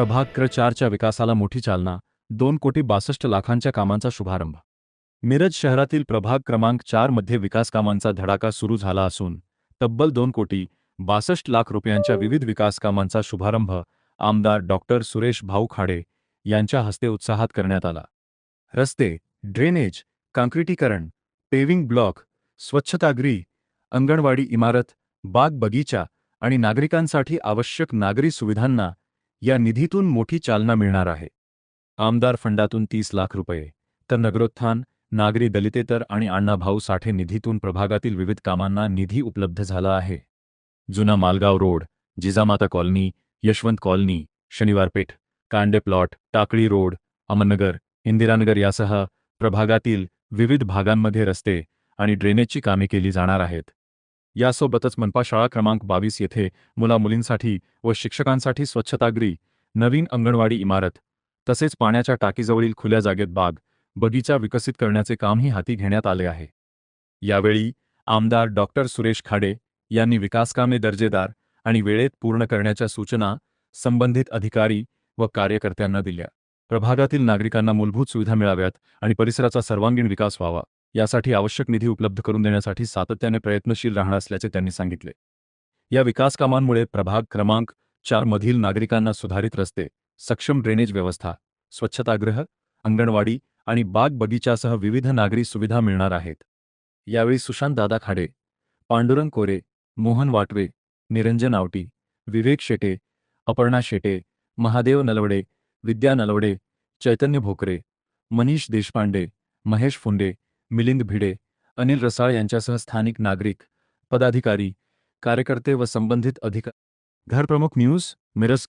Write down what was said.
प्रभाग क्र 4च्या विकासाला मोठी चालना, 2,62,00,000 कामांचा शुभारंभ. मिरज शहरातील प्रभाग क्रमांक 4 मध्ये विकास कामांचा धडाका सुरू झाला असून तब्बल 2,62,00,000 रुपयांच्या विविध विकास कामांचा शुभारंभ आमदार डॉक्टर सुरेश भाऊ खाडे यांच्या हस्ते उत्साहात करण्यात आला. रस्ते, ड्रेनेज, काँक्रिटीकरण, पेव्हिंग ब्लॉक, स्वच्छतागृह, अंगणवाडी इमारत, बाग बगीचा आणि नागरिकांसाठी आवश्यक नागरी सुविधांना या निधीतून मोठी चालना मिळणार आहे. आमदार फंडातून 30 लाख रुपये, तर नगरोत्थान, नागरी दलितेतर आणि अण्णाभाऊ साठे निधीतून प्रभागातील विविध कामांना निधी उपलब्ध झाला आहे. जुना Malgaon road, Jijamata colony, Yashwant colony, शनिवार पेठ, कांडे प्लॉट, टाकळी रोड, अमननगर, इंदिरानगर यासह प्रभागातील विविध भागांमध्ये रस्ते आणि ड्रेनेजची कामे केली जाणार आहेत. यासोबतच मनपा शाळा क्रमांक 22 येथे मुला-मुलींसाठी व शिक्षकांसाठी स्वच्छतागृह, नवीन अंगणवाडी इमारत तसेच पाण्याच्या टाकीजवळील खुल्या जागेत बाग, बगीचा विकसित करण्याचे कामही हाती घेण्यात आले आहे. यावेळी आमदार डॉक्टर सुरेश खाडे यांनी विकासकामे दर्जेदार आणि वेळेत पूर्ण करण्याच्या सूचना संबंधित अधिकारी व कार्यकर्त्यांना दिल्या. प्रभागातील नागरिकांना मूलभूत सुविधा मिळाव्यात आणि परिसराचा सर्वांगीण विकास व्हावा यासाठी आवश्यक निधी उपलब्ध करून देण्यासाठी सातत्याने प्रयत्नशील राहणार असल्याचे त्यांनी सांगितले. या विकास कामांमुळे प्रभाग क्रमांक 4 मधील नागरिकांना सुधारित रस्ते, सक्षम ड्रेनेज व्यवस्था, स्वच्छतागृह, अंगणवाडी आणि बाग बगीचासह विविध नागरी सुविधा मिळणार आहेत. यावेळी सुशांत दादा खाडे, पांडुरंग कोरे, मोहन वाटवे, निरंजन आवटी, विवेक शेटे, अपर्णा शेटे, महादेव नलवडे, विद्या नलवडे, चैतन्य भोकरे, मनीष देशपांडे, महेश फुंडे, मिलिंद भिडे, अनिल रसाळ यांच्यासह स्थानिक नागरिक, पदाधिकारी, कार्यकर्ते व संबंधित अधिकारी. घरप्रमुख न्यूज, मिरज.